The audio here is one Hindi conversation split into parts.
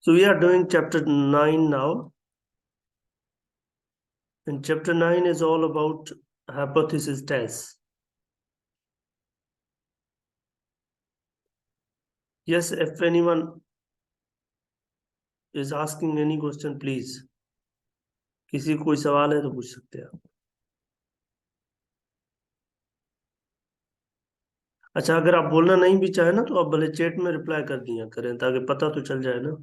So we are doing chapter 9 now. And chapter 9 is all about hypothesis tests. Yes, if anyone is asking any question, please. किसी को कोई सवाल है तो पूछ सकते हैं। अच्छा, अगर आप बोलना नहीं भी चाहे ना तो आप भले चैट में रिप्लाई कर दिया करें ताकि पता तो चल जाए ना।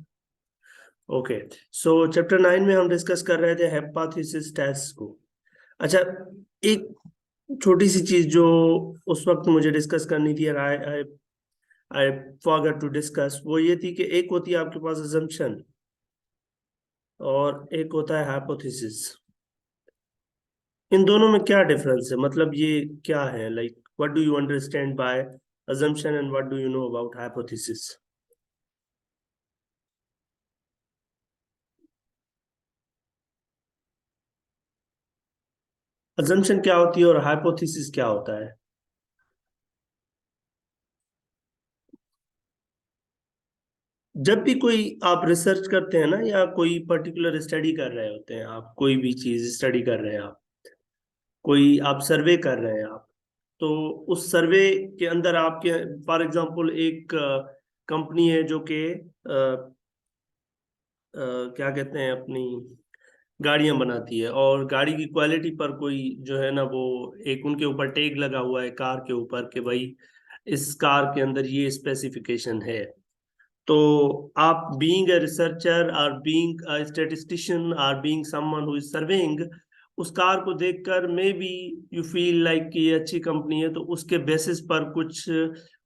ओके, सो चैप्टर 9 में हम डिस्कस कर रहे थे हाइपोथेसिस टेस्ट को। अच्छा, एक छोटी सी चीज जो उस वक्त मुझे डिस्कस करनी थी, आई फॉरगॉट टू डिस्कस, वो ये थी कि एक होती है आपके पास अजम्पशन और एक होता है हाइपोथेसिस। इन दोनों में क्या डिफरेंस है, मतलब ये क्या है, like what do you understand by assumption and what do you know about hypothesis? assumption क्या होती है और hypothesis क्या होता है? जब भी कोई आप रिसर्च करते हैं ना, या कोई पर्टिकुलर स्टडी कर रहे होते हैं, आप कोई भी चीज स्टडी कर रहे हैं, आप कोई आप सर्वे कर रहे हैं, आप तो उस सर्वे के अंदर आपके, फॉर एग्जांपल एक कंपनी है जो कि क्या कहते हैं, अपनी गाड़ियां बनाती है, और गाड़ी की क्वालिटी पर कोई जो है ना, वो एक उनके ऊपर टैग लगा हुआ है कार के ऊपर कि भाई इस कार के अंदर ये स्पेसिफिकेशन है। तो आप बीइंग अ रिसर्चर और बीइंग अ स्टैटिस्टिशियन और being someone who is surveying, उस कार को देखकर may be you feel like कि ये अच्छी कंपनी है, तो उसके बेसिस पर कुछ,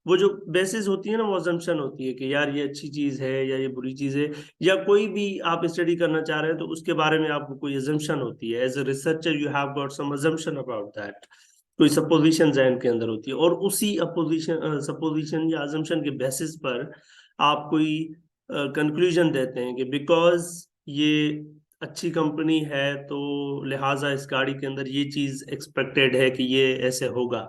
वो जो बेसिस होती है ना, वो अजम्पशन होती है कि यार ये अच्छी चीज है या ये बुरी चीज है, या कोई भी आप स्टडी करना चाह रहे हैं तो उसके बारे में आपको कोई अजम्पशन होती है। As a researcher you have got some assumption about that, कोई सपोजिशन जहन के अंदर होती है, और उसी अपोजिशन सपोजिशन या अजम्पशन के बेसिस पर आप कोई कंक्लूजन देते हैं कि बिकॉज ये अच्छी कंपनी है तो लिहाजा इस गाड़ी के अंदर ये चीज एक्सपेक्टेड है कि ये ऐसे होगा।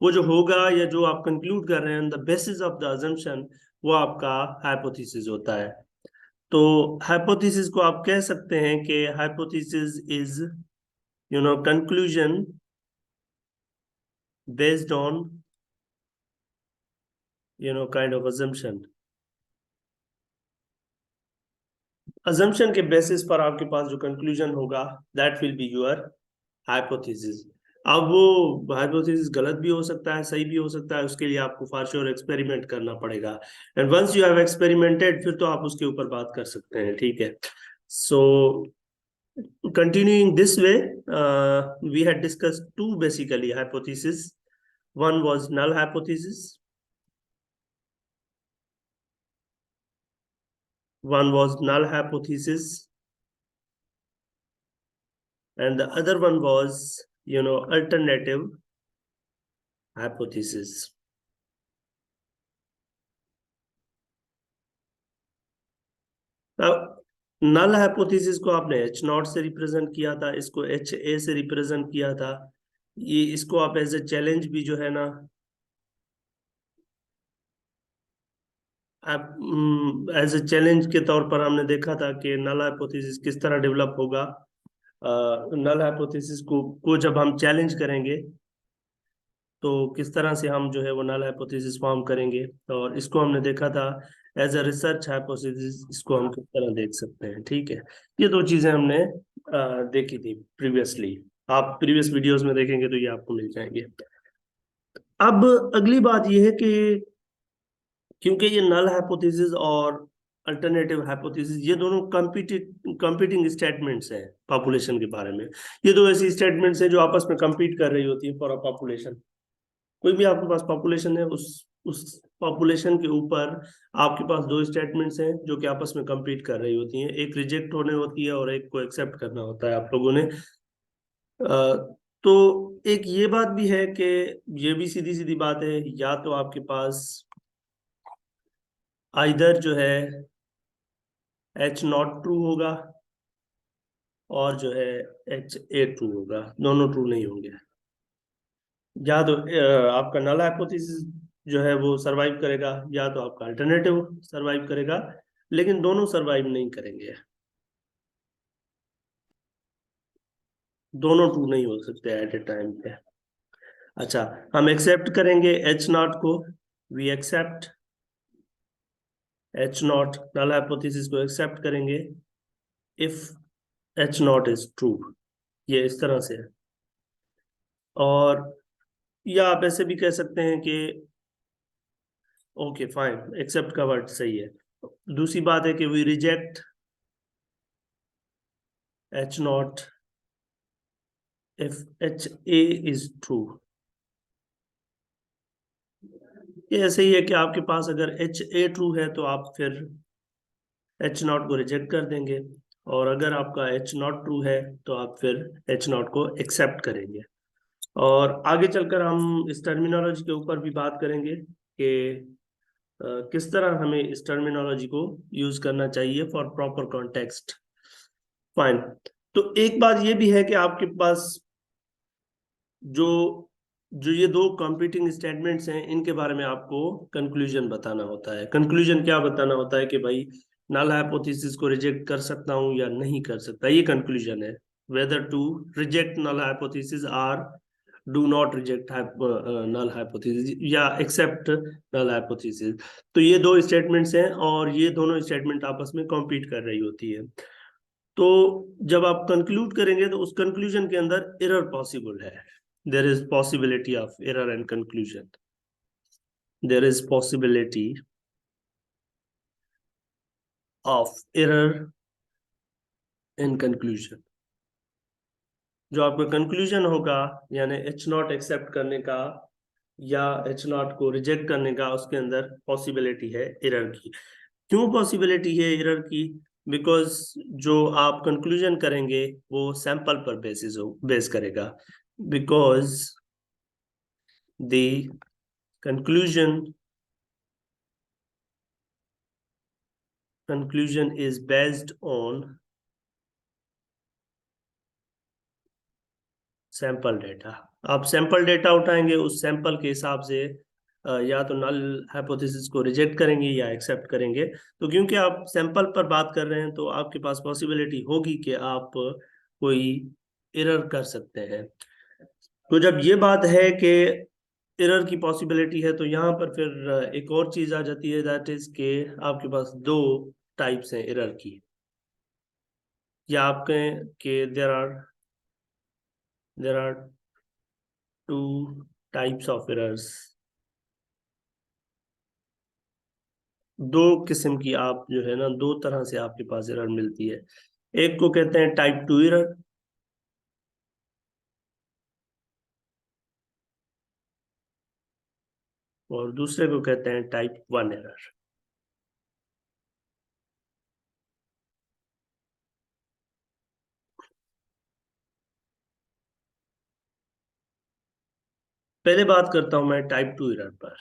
वो जो होगा या जो आप कंक्लूड कर रहे हैं the basis of the assumption, वो आपका हाइपोथेसिस होता है। तो हाइपोथेसिस को आप कह सकते हैं कि hypothesis is conclusion based on kind of assumption। assumption के बेसिस पर आपके पास जो कंक्लूजन होगा, that will be your hypothesis. अब वो हाइपोथेसिस गलत भी हो सकता है, सही भी हो सकता है, उसके लिए आपको फॉर श्योर एक्सपेरिमेंट करना पड़ेगा। And once you have experimented, फिर तो आप उसके ऊपर बात कर सकते हैं, ठीक है। सो continuing this way, we had discussed two basically hypotheses. One was null hypothesis, one was null hypothesis, and the other one was alternative hypothesis. अब नल हाइपोथेसिस को आपने एच नॉट से रिप्रेजेंट किया था, इसको एच ए से रिप्रेजेंट किया था। ये इसको आप एज ए चैलेंज भी जो है ना, आप एज ए चैलेंज के तौर पर हमने देखा था कि नल हाइपोथेसिस किस तरह डेवलप होगा। नल हाइपोथेसिस को जब हम चैलेंज करेंगे तो किस तरह से हम जो है वो नल हाइपोथेसिस फॉर्म करेंगे, और इसको हमने देखा था एज अ रिसर्च हाइपोथेसिस, इसको हम किस तरह देख सकते हैं, ठीक है। ये दो चीजें हमने देखी थी प्रीवियसली, आप प्रीवियस वीडियोस में देखेंगे तो ये आपको मिल जाएंगे। अब अगली बात ये है कि क्योंकि ये नल हाइपोथेसिस और अल्टरनेटिव हाइपोथेसिस, ये दोनों कंपीटिंग स्टेटमेंट्स हैं पॉपुलेशन के बारे में। ये दो ऐसी स्टेटमेंट्स हैं जो आपस में कंपीट कर रही होती है फॉर अ पॉपुलेशन। कोई भी आपके पास पॉपुलेशन है, उस पॉपुलेशन के ऊपर आपके पास दो स्टेटमेंट्स हैं जो कि आपस में compete कर रही होती हैं, एक रिजेक्ट होने होती है और एक को एक्सेप्ट करना होता है आप लोगों ने। तो एक ये बात भी है कि ये भी सीधी सीधी बात है, या तो आपके पास आइदर जो है एच नॉट ट्रू होगा और जो है एच ए ट्रू होगा, दोनों ट्रू नहीं होंगे। या तो आपका नल हाइपोथेसिस जो है वो सरवाइव करेगा, या तो आपका अल्टरनेटिव सरवाइव करेगा। लेकिन दोनों सरवाइव नहीं करेंगे, दोनों ट्रू नहीं हो सकते एट ए टाइम पे। अच्छा, हम एक्सेप्ट करेंगे एच नॉट को, we accept H not, null hypothesis को एक्सेप्ट करेंगे if H not is true, ये इस तरह से है। और या आप ऐसे भी कह सकते हैं कि ओके फाइन, एक्सेप्ट का वर्ड सही है। दूसरी बात है कि we reject H not if H A is true. ये ऐसे ही है कि आपके पास अगर एच ए ट्रू है तो आप फिर एच नॉट को रिजेक्ट कर देंगे, और अगर आपका एच नॉट ट्रू है तो आप फिर एच नॉट को एक्सेप्ट करेंगे। और आगे चलकर हम इस टर्मिनोलॉजी के ऊपर भी बात करेंगे कि किस तरह हमें इस टर्मिनोलॉजी को यूज करना चाहिए फॉर प्रॉपर कॉन्टेक्स्ट। फाइन। तो एक बात ये भी है कि आपके पास जो जो ये दो कॉम्पीटिंग स्टेटमेंट्स हैं, इनके बारे में आपको कंक्लूजन बताना होता है। कंक्लूजन क्या बताना होता है कि भाई नल हाइपोथेसिस को रिजेक्ट कर सकता हूं या नहीं कर सकता, ये कंक्लूजन है। Whether to reject null hypothesis or do not reject null hypothesis, या एक्सेप्ट नल हाइपोथेसिस। तो ये दो स्टेटमेंट्स हैं और ये दोनों स्टेटमेंट आपस में कॉम्पीट कर रही होती है। तो जब आप कंक्लूड करेंगे तो उस कंक्लूजन के अंदर एरर पॉसिबल है। There is possibility of error and conclusion, there is possibility of error in conclusion. जो आपका कंक्लूजन होगा, यानी एच नॉट एक्सेप्ट करने का या एच नॉट को रिजेक्ट करने का, उसके अंदर पॉसिबिलिटी है एरर की। क्यों पॉसिबिलिटी है एरर की? बिकॉज जो आप कंक्लूजन करेंगे वो सैंपल पर बेस करेगा। Because the conclusion is based on sample data. आप सैंपल डेटा उठाएंगे, उस सैंपल के हिसाब से या तो नल हाइपोथेसिस को रिजेक्ट करेंगे या एक्सेप्ट करेंगे। तो क्योंकि आप सैंपल पर बात कर रहे हैं तो आपके पास पॉसिबिलिटी होगी कि आप कोई एरर कर सकते हैं। तो जब ये बात है कि एरर की पॉसिबिलिटी है, तो यहाँ पर फिर एक और चीज आ जाती है, दैट इज के आपके पास दो टाइप्स हैं एरर की। या आप कहें कि there are two types of errors, दो किस्म की, आप जो है ना, दो तरह से आपके पास एरर मिलती है। एक को कहते हैं टाइप टू एरर, और दूसरे को कहते हैं टाइप वन एरर। पहले बात करता हूं मैं टाइप टू एरर पर।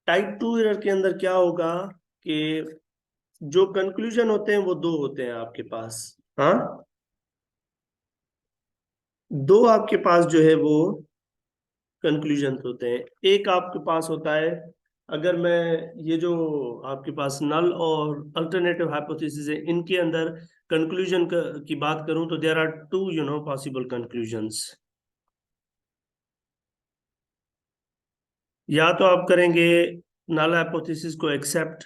टाइप टू एरर के अंदर क्या होगा कि जो कंक्लूजन होते हैं वो दो होते हैं आपके पास। हाँ, दो आपके पास जो है वो कंक्लूजन होते हैं। एक आपके पास होता है, अगर मैं ये जो आपके पास नल और अल्टरनेटिव हाइपोथेसिस है, इनके अंदर कंक्लूजन की बात करूं तो there are two possible conclusions. या तो आप करेंगे नल हाइपोथेसिस को एक्सेप्ट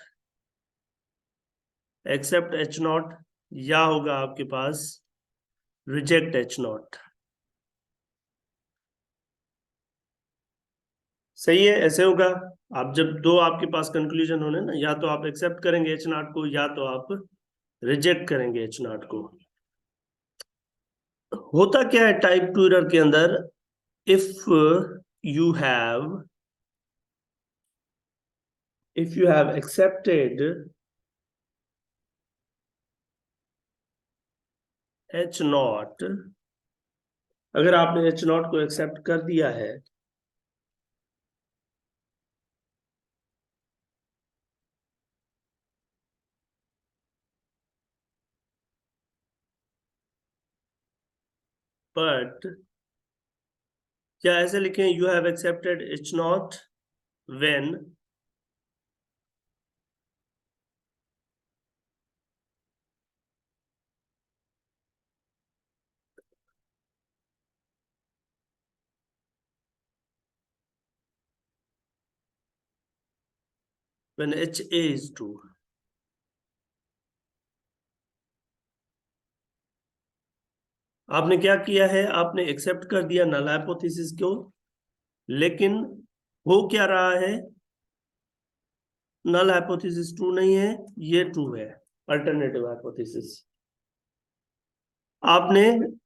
एच नॉट, या होगा आपके पास रिजेक्ट एच नॉट। सही है, ऐसे होगा। आप जब दो आपके पास कंक्लूजन होने ना, या तो आप एक्सेप्ट करेंगे एच नॉट को या तो आप रिजेक्ट करेंगे एच नॉट को। होता क्या है टाइप टू एरर के अंदर, if you have accepted H not, अगर आपने एच नॉट को एक्सेप्ट कर दिया है, बट क्या ऐसे लिखें, you have accepted it's not when HA is true। आपने क्या किया है, आपने एक्सेप्ट कर दिया नल हाइपोथेसिस को, लेकिन हो क्या रहा है, नल हाइपोथेसिस ट्रू नहीं है, ये ट्रू है, अल्टरनेटिव हाइपोथेसिस। आपने,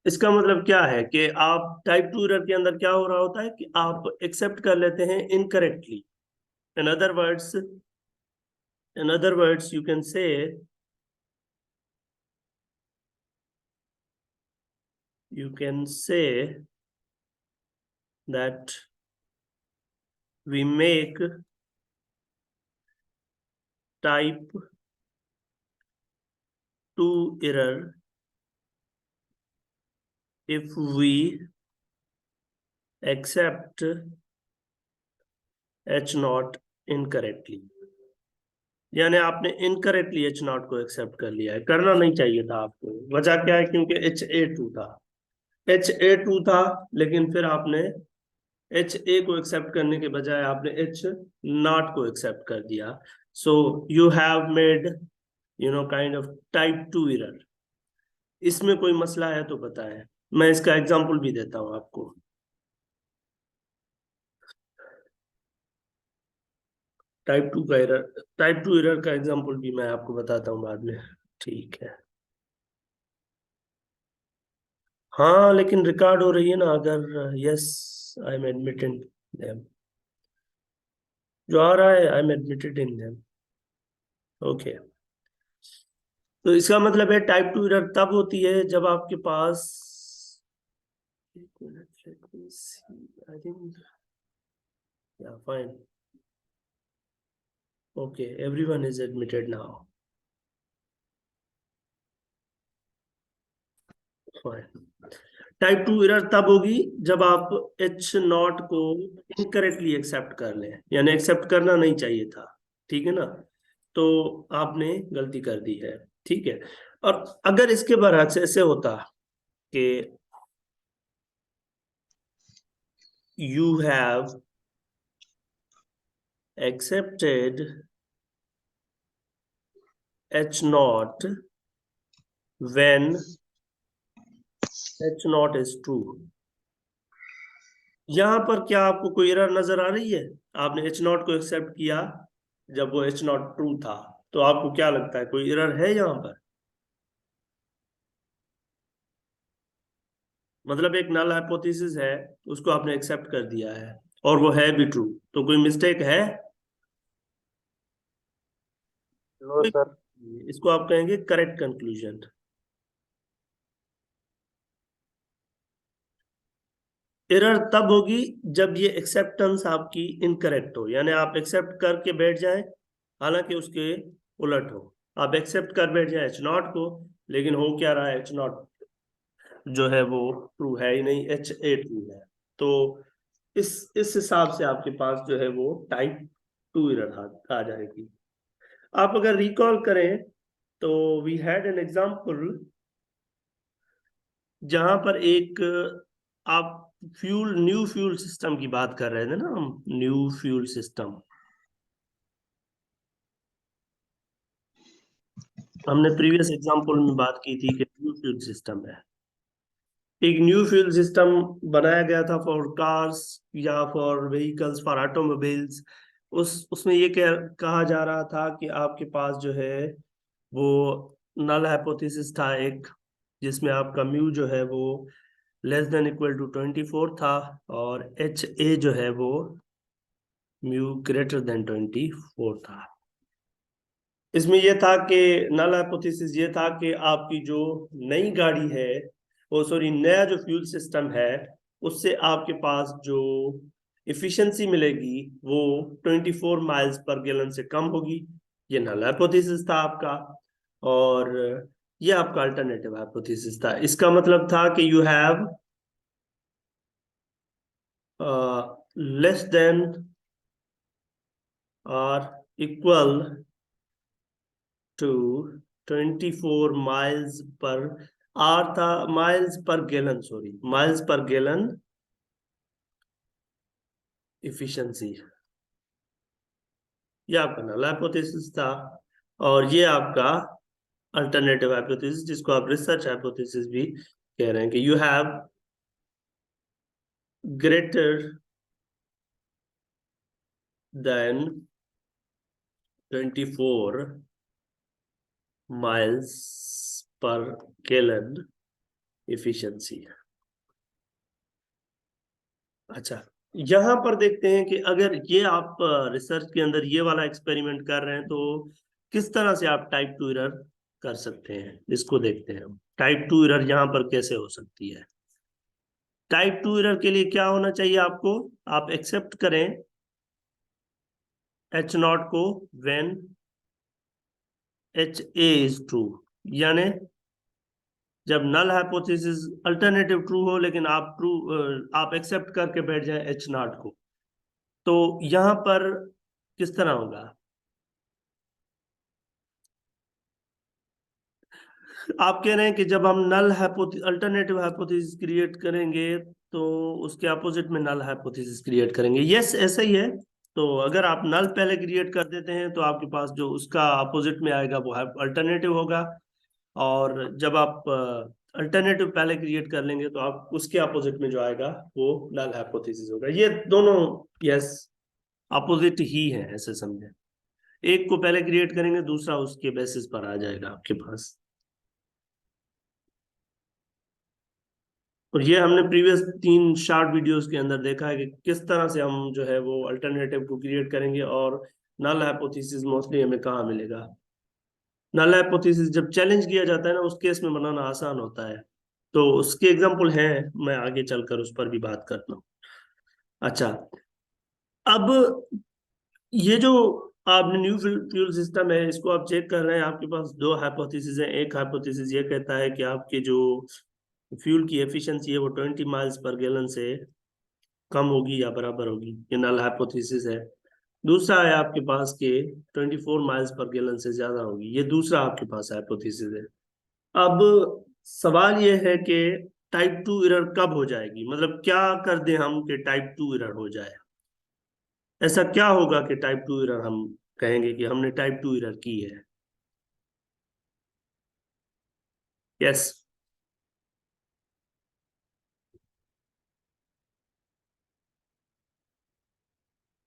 इसका मतलब क्या है कि आप टाइप 2 एरर के अंदर क्या हो रहा होता है कि आप एक्सेप्ट कर लेते हैं incorrectly. In other words, you can say that we make type 2 error if we accept H naught incorrectly। यानी आपने इनकरेक्टली H naught को एक्सेप्ट कर लिया है, करना नहीं चाहिए था आपको। वजह क्या है, क्योंकि HA2 था, HA2 था, लेकिन फिर आपने HA को एक्सेप्ट करने के बजाय आपने H naught को एक्सेप्ट कर दिया। So you have made kind of type 2 error. इसमें कोई मसला है तो बताएं, मैं इसका एग्जांपल भी देता हूं आपको। टाइप टू एरर का एग्जांपल भी मैं आपको बताता हूं बाद में, ठीक है। हाँ, लेकिन रिकॉर्ड हो रही है ना, अगर yes I am admitted them, जो आ रहा है I am admitted in them, okay. तो इसका मतलब है टाइप 2 एरर तब होती है जब आपके पास, एक मिनट, let me see, I think, yeah fine, okay, everyone is admitted now, fine. Type 2 error तब होगी जब आप H नॉट को इनकरेक्टली एक्सेप्ट कर लें, यानी एक्सेप्ट करना नहीं चाहिए था, ठीक है ना, तो आपने गलती कर दी है, ठीक है। और अगर इसके बरअक्स ऐसे होता कि you have accepted H not when H not is true, यहां पर क्या आपको कोई एरर नजर आ रही है? आपने H नॉट को एक्सेप्ट किया जब वो H नॉट ट्रू था, तो आपको क्या लगता है कोई एरर है यहाँ पर? मतलब एक नल हाइपोथेसिस है, उसको आपने एक्सेप्ट कर दिया है और वो है भी ट्रू, तो कोई मिस्टेक है? No sir. इसको आप कहेंगे करेक्ट कंक्लूजन। एरर तब होगी जब ये एक्सेप्टेंस आपकी इनकरेक्ट हो, यानी आप एक्सेप्ट करके बैठ जाएं, हालांकि उसके उलट हो। आप एक्सेप्ट कर बैठ जाएं H नॉट को, लेकिन हो क्या रहा है, H नॉट जो है वो ट्रू है ही नहीं, HA ट्रू है। तो इस हिसाब से आपके पास जो है वो टाइप 2 एरर आ जाएगी। आप अगर रिकॉल करें तो वी हैड एन एग्जांपल जहां पर एक, आप न्यू फ्यूल सिस्टम की बात कर रहे थे ना, हम न्यू फ्यूल सिस्टम, हमने प्रीवियस एग्जांपल में बात की थी कि न्यू फ्यूल सिस्टम है, एक न्यू फ्यूल सिस्टम बनाया गया था फॉर कार्स या फॉर व्हीकल्स, फॉर ऑटोमोबाइल्स। उसमें ये कहा जा रहा था कि आपके पास जो है वो नल हाइपोथेसिस था एक, जिसमें आपका म्यू जो है वो लेस देन इक्वल टू 24 था, और HA जो है वो म्यू ग्रेटर देन 24 था। इसमें यह था कि नल हाइपोथेसिस ये था कि आपकी जो नई गाड़ी है, वो सॉरी नया जो फ्यूल सिस्टम है, उससे आपके पास जो इफिशिएंसी मिलेगी वो 24 माइल्स पर गैलन से कम होगी। ये नल हाइपोथेसिस था आपका, और ये आपका अल्टरनेटिव हाइपोथेसिस था। इसका मतलब था कि यू हैव लेस देन और equal to 24 miles per hour था, miles per gallon, sorry, miles per gallon efficiency. ये आपका नल हाइपोथेसिस था, और ये आपका अल्टरनेटिव हाइपोथेसिस, जिसको आप रिसर्च हाइपोथेसिस भी कह रहे हैं, कि you have greater than 24 miles per gallon efficiency. अच्छा, यहां पर देखते हैं कि अगर ये आप रिसर्च के अंदर ये वाला एक्सपेरिमेंट कर रहे हैं तो किस तरह से आप टाइप 2 एरर कर सकते हैं, इसको देखते हैं। टाइप 2 एरर यहां पर कैसे हो सकती है। टाइप 2 एरर के लिए क्या होना चाहिए आपको, आप एक्सेप्ट करें एच नॉट को when H A is true, यानी जब नल हाइपोथेसिस अल्टरनेटिव ट्रू हो लेकिन आप एक्सेप्ट करके बैठ जाए एच नॉट को, तो यहां पर किस तरह होगा। आप कह रहे हैं कि जब हम नल अल्टरनेटिव हाइपोथेसिस क्रिएट करेंगे तो उसके अपोजिट में नल हाइपोथेसिस क्रिएट करेंगे। यस, ऐसा ही है। तो अगर आप नल पहले क्रिएट कर देते हैं तो आपके पास जो उसका अपोजिट में आएगा वो अल्टरनेटिव होगा, और जब आप अल्टरनेटिव पहले क्रिएट कर लेंगे तो आप उसके अपोजिट में जो आएगा वो नल हाइपोथेसिस होगा। ये दोनों यस अपोजिट ही है, ऐसे समझे। एक को पहले क्रिएट करेंगे, दूसरा उसके बेसिस पर आ जाएगा आपके पास। और ये हमने प्रीवियस 3 शॉर्ट वीडियोस के अंदर देखा है कि किस तरह से हम जो है वो अल्टरनेटिव को क्रिएट करेंगे, और नल हाइपोथेसिस मोस्टली हमें कहाँ मिलेगा। नल हाइपोथेसिस जब चैलेंज किया जाता है ना, उस केस में बनाना आसान होता है। तो उसके एग्जांपल हैं, मैं आगे चलकर उस पर भी बात करता हूँ। अच्छा, अब ये जो आपने न्यू फ्यूल सिस्टम है, इसको आप चेक कर रहे हैं, आपके पास 2 हाइपोथेसिस है। एक हाइपोथेसिस ये कहता है कि आपके जो फ्यूल की एफिशिएंसी है वो 20 माइल्स पर गैलन से कम होगी या बराबर होगी, ये नल हाइपोथेसिस है। दूसरा है आपके पास के 24 माइल्स पर गैलन से ज्यादा होगी, ये दूसरा आपके पास हाइपोथेसिस है। अब सवाल ये है कि टाइप 2 एरर कब हो जाएगी, मतलब क्या कर दें हम कि टाइप 2 एरर हो जाए। ऐसा क्या होगा कि टाइप 2 एरर हम कहेंगे कि हमने टाइप 2 एरर की है। यस,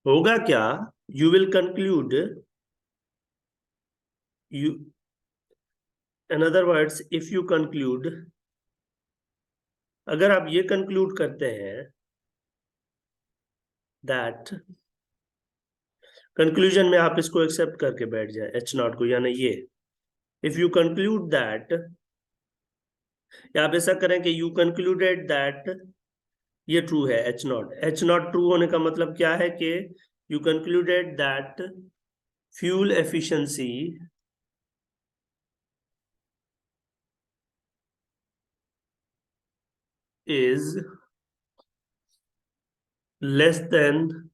होगा क्या, you will conclude, you in other words if you conclude, अगर आप ये कंक्लूड करते हैं दैट, कंक्लूजन में आप इसको एक्सेप्ट करके बैठ जाए एच नॉट को, यानी ये इफ यू कंक्लूड दैट, या आप ऐसा करें कि यू कंक्लूडेड दैट ये ट्रू है H not. H not true होने का मतलब क्या है कि you concluded that fuel efficiency is less than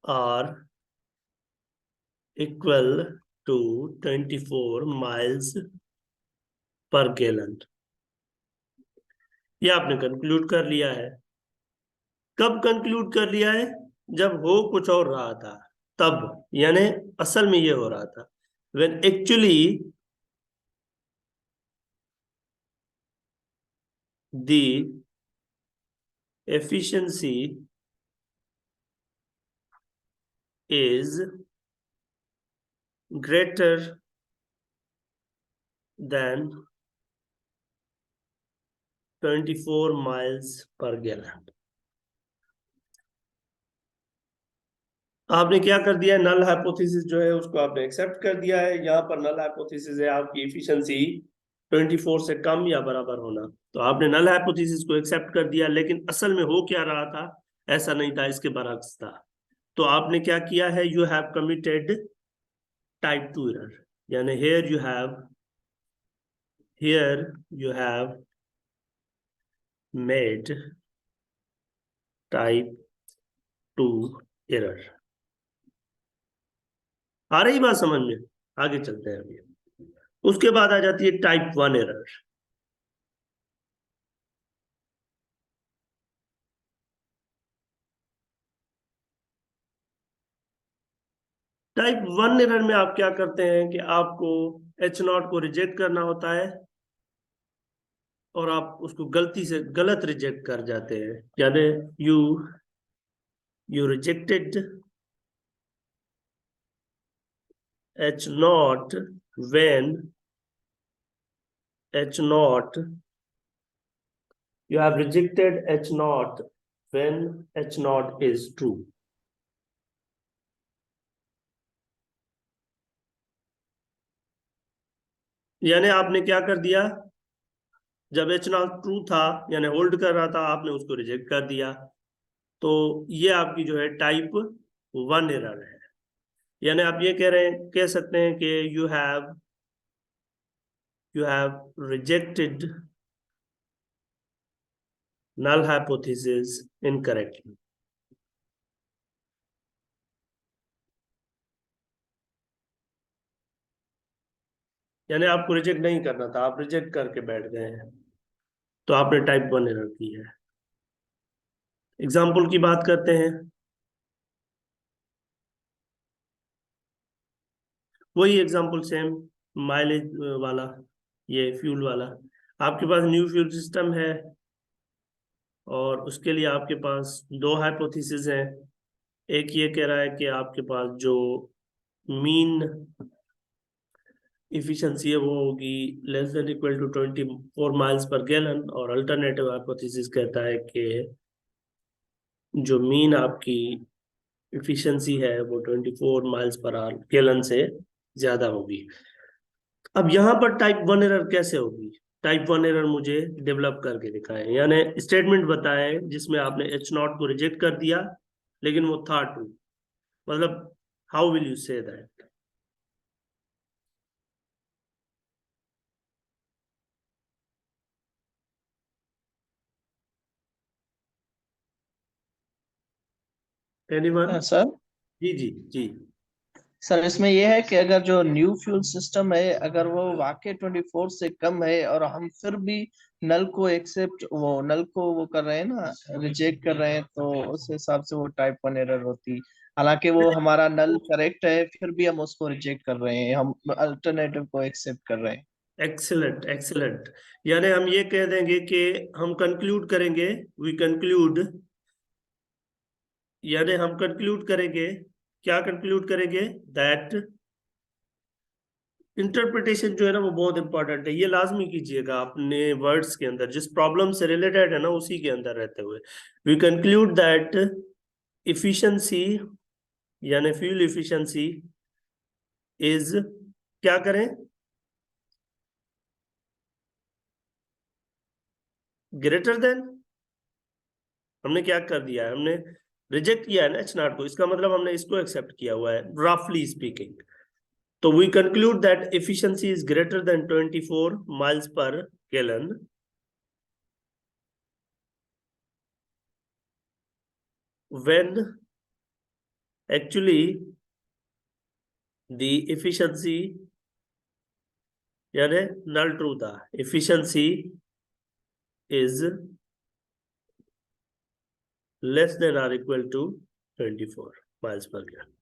or equal to 24 miles पर गैलन। ये आपने कंक्लूड कर लिया है। कब कंक्लूड कर लिया है, जब हो कुछ और रहा था तब, यानी असल में ये हो रहा था when actually the efficiency is greater than 24 miles per gallon। आपने क्या कर दिया है, नल हाइपोथेसिस जो है उसको आपने एक्सेप्ट कर दिया है। यहाँ पर नल हाइपोथेसिस है आपकी एफिशिएंसी 24 से कम या बराबर होना। तो आपने नल हाइपोथेसिस को एक्सेप्ट कर दिया, लेकिन असल में हो क्या रहा था, ऐसा नहीं था, इसके बरक्स था। तो आपने क्या किया है, you have committed type 2 error, यानी here you have made type 2 error। आ रही बात समझ में? आगे चलते हैं अभी। उसके बाद आ जाती है टाइप 1 एरर। टाइप 1 एरर में आप क्या करते हैं कि आपको H0 को रिजेक्ट करना होता है, और आप उसको गलती से गलत रिजेक्ट कर जाते हैं। यानी you you rejected H0 when H0 you have rejected H0 when H0 is true। यानी आपने क्या कर दिया, जब H0 ट्रू था यानी होल्ड कर रहा था, आपने उसको रिजेक्ट कर दिया। तो ये आपकी जो है टाइप 1 एरर है। यानी आप ये कह सकते हैं कि you have rejected null hypothesis incorrectly। यानी आपको रिजेक्ट नहीं करना था, आप रिजेक्ट करके बैठ गए हैं, तो आपने टाइप 1 एरर की है। एग्जाम्पल की बात करते हैं। वही एग्जाम्पल सेम, माइलेज वाला, ये फ्यूल वाला। आपके पास न्यू फ्यूल सिस्टम है, और उसके लिए आपके पास दो हाइपोथेसिस हैं। एक ये कह रहा है कि आपके पास जो मीन इफिशिएंसी है वो होगी less than equal to 24 miles per gallon, और अल्टरनेटिव हाइपोथेसिस कहता है कि जो मीन आपकी इफिशिएंसी है वो 24 माइल्स पर आवर गैलन से ज्यादा होगी। अब यहाँ पर टाइप 1 एरर कैसे होगी? टाइप 1 एरर मुझे डेवलप करके दिखाएं, यानी स्टेटमेंट बताएं जिसमें आपने H0 को रिजेक्ट कर दिया लेकिन वो था ट्रू। मतलब how will you say that? Anyone? Sir जी जी जी। सर इसमें यह है कि अगर जो न्यू फ्यूल सिस्टम है अगर वो वाकई 24 से कम है और हम फिर भी नल को वो कर रहे हैं ना, रिजेक्ट कर रहे हैं, तो उस हिसाब से वो टाइप 1 एरर होती। हालांकि वो हमारा नल करेक्ट है फिर भी हम उसको रिजेक्ट कर रहे हैं, हम अल्टरनेटिव को एक्सेप्ट कर रहे हैं। Excellent excellent. यानी हम ये कह देंगे कि हम कंक्लूड करेंगे, वी कंक्लूड, यानी हम कंक्लूड करेंगे, क्या कंक्लूड करेंगे? दैट इंटरप्रिटेशन जो है ना वो बहुत इंपॉर्टेंट है, ये लाजमी कीजिएगा अपने वर्ड्स के अंदर, जिस प्रॉब्लम से रिलेटेड है ना उसी के अंदर रहते हुए। वी कंक्लूड दैट इफिशिएंसी यानी फ्यूल इफिशिएंसी इज, क्या करें? ग्रेटर देन, हमने क्या कर दिया है, हमने रिजेक्ट किया है ना H0 को, इसका मतलब हमने इसको एक्सेप्ट किया हुआ है रफली स्पीकिंग। तो we conclude that efficiency is greater than 24 miles per gallon when actually the efficiency, यानी null true था, efficiency is less than or equal to 24 miles per gallon।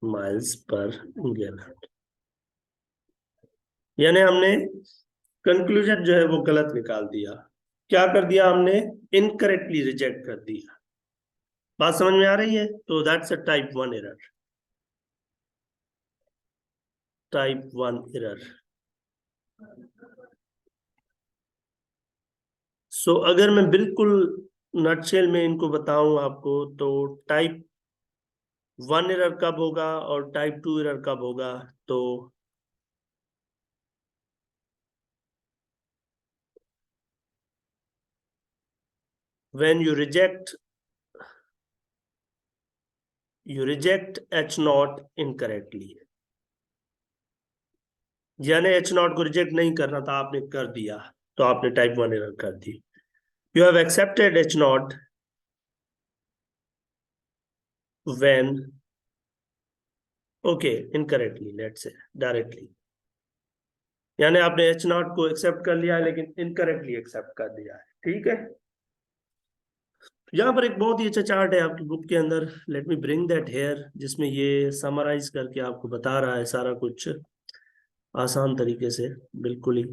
Miles per gallon, यानी हमने कंक्लूजन जो है वो गलत निकाल दिया। क्या कर दिया हमने? इनकरेक्टली रिजेक्ट कर दिया। बात समझ में आ रही है? तो that's a type 1 error. Type 1 error. So अगर मैं बिल्कुल नटशेल में इनको बताऊं आपको, तो टाइप 1 एरर कब होगा और टाइप 2 एरर कब होगा? तो when you reject H0 incorrectly। यानी एच नॉट को रिजेक्ट नहीं करना था, आपने कर दिया, तो आपने टाइप 1 एरर कर दी। You have accepted H not when, okay, incorrectly, let's say directly, यानी आपने एच नॉट को एक्सेप्ट कर लिया है लेकिन इनकरेक्टली एक्सेप्ट कर दिया है, ठीक है। यहाँ पर एक बहुत ही अच्छा चार्ट है आपकी बुक के अंदर, let me bring that here, जिसमें ये समराइज करके आपको बता रहा है सारा कुछ आसान तरीके से, बिल्कुल ही।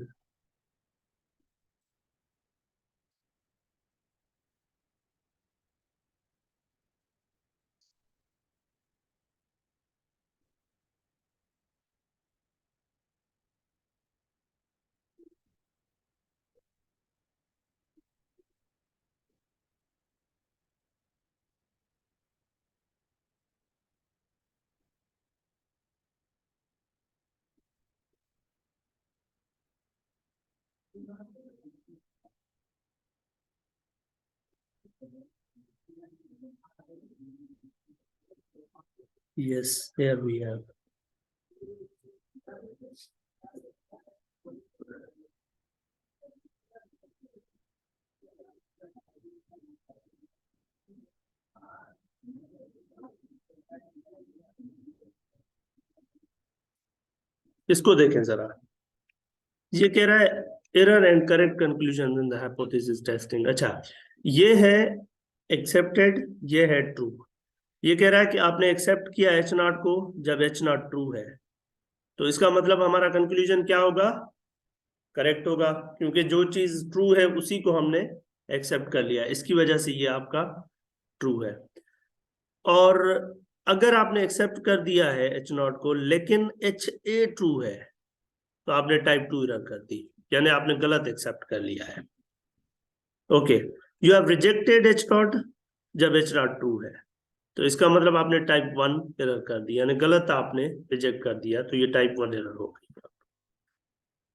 यस, हियर वी हैव, इसको देखें जरा, ये कह रहा है error and correct conclusion in the hypothesis testing. अच्छा, ये है एक्सेप्टेड, ये है ट्रू। ये कह रहा है कि आपने एक्सेप्ट किया एच नॉट को जब एच नॉट ट्रू है, तो इसका मतलब हमारा कंक्लूजन क्या होगा, करेक्ट होगा, क्योंकि जो चीज ट्रू है उसी को हमने एक्सेप्ट कर लिया, इसकी वजह से ये आपका ट्रू है। और अगर आपने एक्सेप्ट कर दिया है एच नॉट को लेकिन एच ए ट्रू है, तो आपने टाइप 2 एरर कर दी, यानी आपने गलत एक्सेप्ट कर लिया है। Okay, you have rejected H not जब एच नॉट ट्रू है, तो इसका मतलब आपने टाइप 1 एरर कर दिया, यानी गलत आपने रिजेक्ट कर दिया, तो ये टाइप 1 एरर हो गई।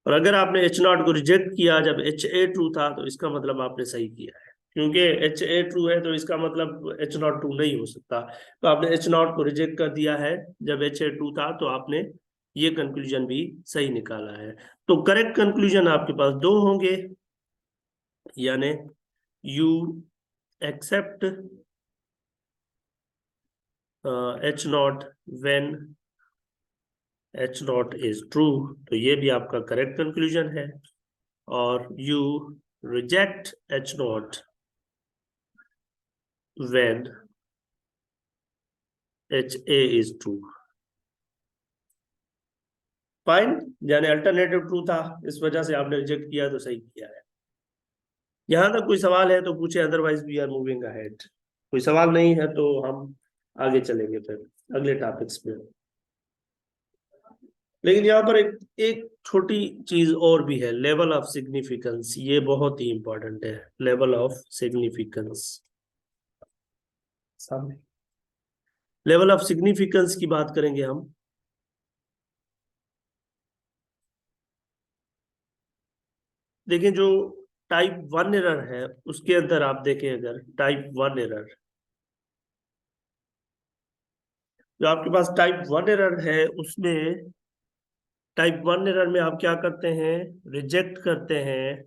और अगर आपने एच नॉट को रिजेक्ट किया जब एच ए ट्रू था, तो इसका मतलब आपने सही किया है, क्योंकि एच ए ट्रू है तो इसका मतलब एच नॉट ट्रू नहीं हो सकता। तो आपने एच नॉट को रिजेक्ट कर दिया है जब एच ए ट्रू था, तो आपने ये कंक्लूजन भी सही निकाला है। तो करेक्ट कंक्लूजन आपके पास दो होंगे, यानी you accept H not when H not is true, तो ये भी आपका करेक्ट कंक्लूजन है। और you reject H not when HA is true, fine, यानी अल्टरनेटिव ट्रू था, इस वजह से आपने रिजेक्ट किया, तो सही किया है। यहां तक कोई सवाल है तो पूछे, otherwise we are moving ahead. कोई सवाल नहीं है तो हम आगे चलेंगे फिर अगले टॉपिक्स में। लेकिन यहाँ पर एक एक छोटी चीज और भी है, लेवल ऑफ सिग्निफिकेंस, ये बहुत ही इंपॉर्टेंट है, लेवल ऑफ सिग्निफिकेंस। सामने लेवल ऑफ सिग्निफिकेंस की बात करेंगे हम। देखिए, जो टाइप 1 एरर है उसके अंदर आप देखें, अगर टाइप 1 एरर, जो आपके पास टाइप 1 एरर है, उसमें टाइप 1 एरर में आप क्या करते हैं, रिजेक्ट करते हैं,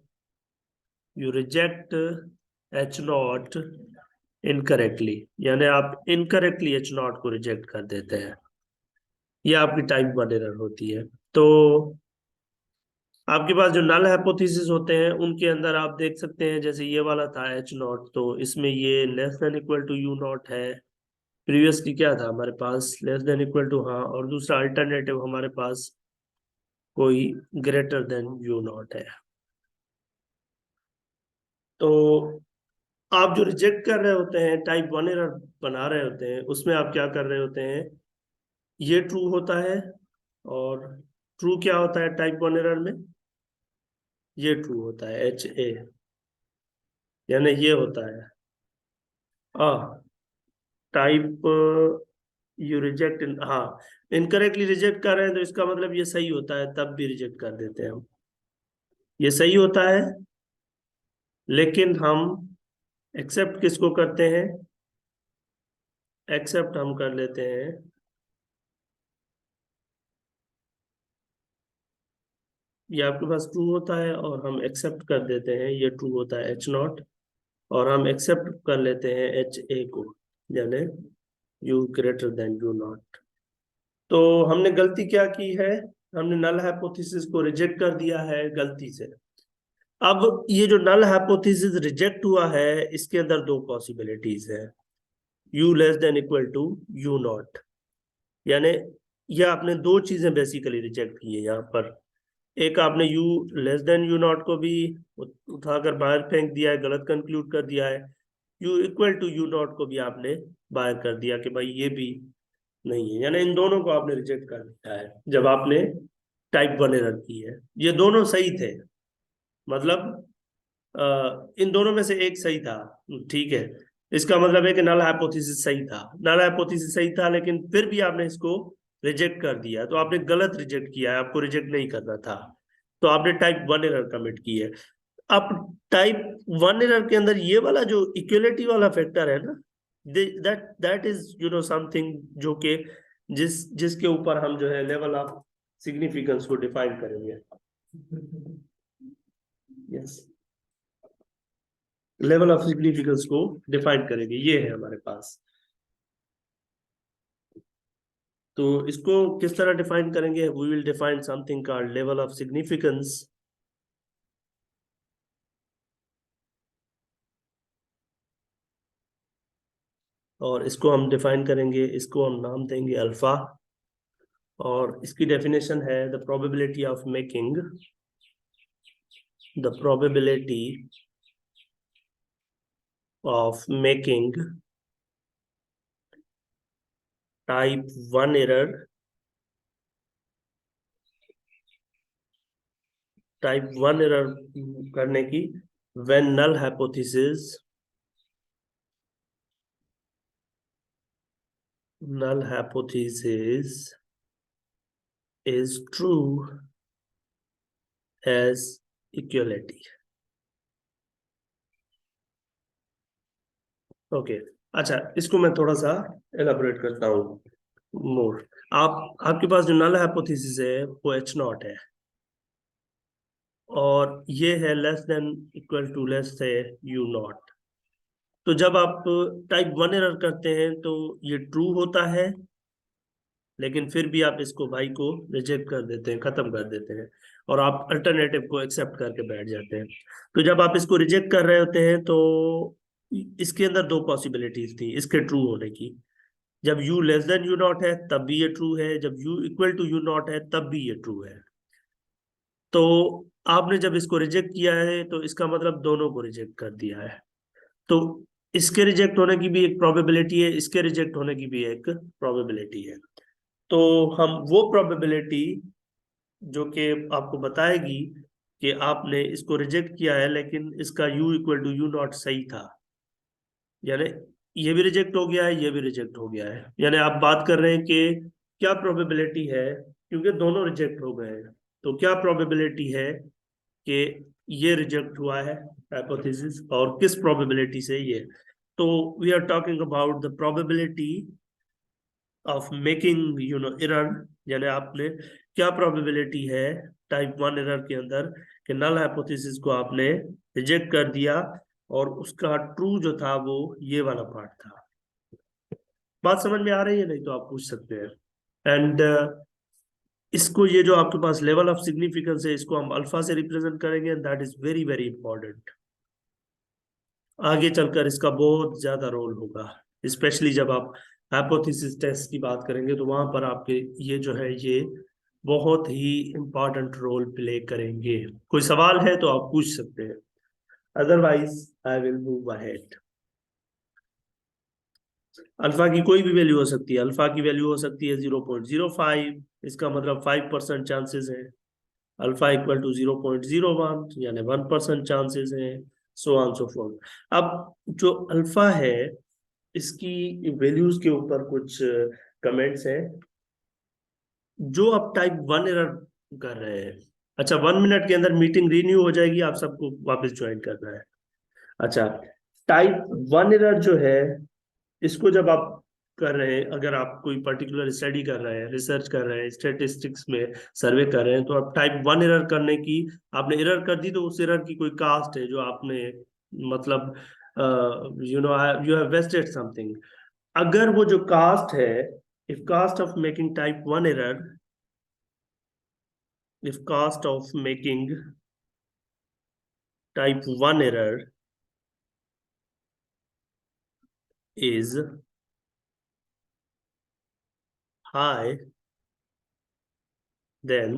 you reject H not incorrectly, यानी आप इनकरेक्टली एच नॉट को रिजेक्ट कर देते हैं, ये आपकी टाइप 1 एरर होती है। तो आपके पास जो नल हाइपोथेसिस होते हैं उनके अंदर आप देख सकते हैं, जैसे ये वाला था एच नॉट, तो इसमें ये less than equal to u not है। प्रीवियसली क्या था हमारे पास, लेस देन इक्वल टू, हाँ, और दूसरा अल्टरनेटिव हमारे पास कोई ग्रेटर देन यू नॉट है। तो आप जो रिजेक्ट कर रहे होते हैं, टाइप 1 एरर बना रहे होते हैं, उसमें आप क्या कर रहे होते हैं, ये ट्रू होता है, और ट्रू क्या होता है टाइप 1 एरर में, ये ट्रू होता है एच ए, यानी ये होता है टाइप, यू रिजेक्ट, हाँ, इनकरेक्टली रिजेक्ट कर रहे हैं तो इसका मतलब ये सही होता है, तब भी रिजेक्ट कर देते हैं हम, ये सही होता है, लेकिन हम एक्सेप्ट किसको करते हैं, एक्सेप्ट हम कर लेते हैं ये आपके पास ट्रू होता है और हम एक्सेप्ट कर देते हैं ये ट्रू होता है एच नॉट, और हम एक्सेप्ट कर लेते हैं एच ए को, यानी you greater than u not. तो हमने गलती क्या की है, हमने नल हाइपोथेसिस को रिजेक्ट कर दिया है गलती से। अब ये जो नल हाइपोथेसिस रिजेक्ट हुआ है इसके अंदर दो पॉसिबिलिटीज है, u less than equal to u not, यानी ये आपने दो चीजें बेसिकली रिजेक्ट की है यहाँ पर। एक आपने you less than u not को भी उठाकर बाहर फेंक दिया है, गलत कंक्लूड कर दिया है। U equal to u not को भी आपने बाहर कर दिया कि भाई ये भी नहीं है, यानी इन दोनों को आपने रिजेक्ट कर दिया है जब आपने टाइप 1 एरर की है। ये दोनों सही थे, मतलब इन दोनों में से एक सही था, ठीक है। इसका मतलब है कि नल हाइपोथेसिस सही था, नल हाइपोथेसिस सही था, लेकिन फिर भी आपने इसको रिजेक्ट कर दिया, तो आपने गलत रिजेक्ट किया है, आपको रिजेक्ट नहीं करना था, तो आपने टाइप 1 एरर कमिट की है। अब टाइप 1 एरर के अंदर ये वाला जो इक्वलिटी वाला फैक्टर है ना, दैट इज समथिंग जो कि जिसके ऊपर हम जो है लेवल ऑफ सिग्निफिकेंस को डिफाइन करेंगे। यस, लेवल ऑफ सिग्निफिकेंस को डिफाइन करेंगे, ये है हमारे पास। तो इसको किस तरह डिफाइन करेंगे, we will define something called level of significance. और इसको हम डिफाइन करेंगे, इसको हम नाम देंगे अल्फा, और इसकी डेफिनेशन है the probability of making, the probability of making type 1 error, type 1 error करने की when null hypothesis, null hypothesis is true as equality। Okay, अच्छा, इसको मैं थोड़ा सा एलाबोरेट करता हूँ मोर। आपके पास जो नल हाइपोथेसिस है वो एच नॉट है, और ये है less than equal to less से यू नॉट। तो जब आप टाइप 1 एरर करते हैं तो ये ट्रू होता है, लेकिन फिर भी आप इसको भाई को रिजेक्ट कर देते हैं, खत्म कर देते हैं, और आप अल्टरनेटिव को एक्सेप्ट करके बैठ जाते हैं। तो जब आप इसको रिजेक्ट कर रहे होते हैं तो इसके अंदर दो पॉसिबिलिटीज थी इसके ट्रू होने की। जब u less than u not है तब भी ये ट्रू है, जब u equal to u not है तब भी ये ट्रू है। तो आपने जब इसको रिजेक्ट किया है तो इसका मतलब दोनों को रिजेक्ट कर दिया है। तो इसके रिजेक्ट होने की भी एक प्रोबेबिलिटी है, इसके रिजेक्ट होने की भी एक प्रोबेबिलिटी है। तो हम वो प्रोबेबिलिटी जो कि आपको बताएगी कि आपने इसको रिजेक्ट किया है लेकिन इसका u equal to u not सही था, यानी ये भी रिजेक्ट हो गया है, ये भी रिजेक्ट हो गया है, यानी आप बात कर रहे हैं कि क्या प्रोबेबिलिटी है, क्योंकि दोनों रिजेक्ट हो गए हैं, तो क्या प्रोबेबिलिटी है कि ये रिजेक्ट हुआ है हाइपोथेसिस, और किस प्रोबेबिलिटी से ये। तो we are talking about the probability of making error, यानी आपने क्या प्रोबेबिलिटी है टाइप 1 एरर के अंदर कि नल हाइपोथेसिस को आपने रिजेक्ट कर दिया, और उसका ट्रू जो था वो ये वाला पार्ट था। बात समझ में आ रही है, नहीं तो आप पूछ सकते हैं। एंड इसको, ये जो आपके पास लेवल ऑफ सिग्निफिकेंस है, इसको हम अल्फा से रिप्रेजेंट करेंगे, that is very very important. आगे चलकर इसका बहुत ज्यादा रोल होगा, स्पेशली जब आप हाइपोथेसिस टेस्ट की बात करेंगे तो वहां पर आपके ये जो है ये बहुत ही इंपॉर्टेंट रोल प्ले करेंगे। कोई सवाल है तो आप पूछ सकते हैं, otherwise I will move ahead. Alpha की कोई भी वैल्यू हो सकती है, अल्फा की वैल्यू हो सकती है 0.05, इसका मतलब 5% चांसेस है। अल्फा इक्वल टू 0.01 यानी 1% चांसेस है, सो ऑन सो फोर्थ। अब जो अल्फा है इसकी वैल्यूज के ऊपर कुछ कमेंट्स हैं जो आप टाइप 1 एरर कर रहे हैं। अच्छा, 1 मिनट के अंदर मीटिंग रिन्यू हो जाएगी, आप सबको वापस ज्वाइन करना है। अच्छा, टाइप 1 एरर जो है इसको जब आप कर रहे हैं, अगर आप कोई पर्टिकुलर स्टडी कर रहे हैं, रिसर्च कर रहे हैं, स्टेटिस्टिक्स में सर्वे कर रहे हैं, तो आप टाइप 1 एरर करने की, आपने एरर कर दी तो उस एरर की कोई कास्ट है जो आपने, मतलब यू हैव वेस्टेड समथिंग। अगर वो जो कास्ट है, if cost of making type 1 error, if cost of making type 1 error is high, then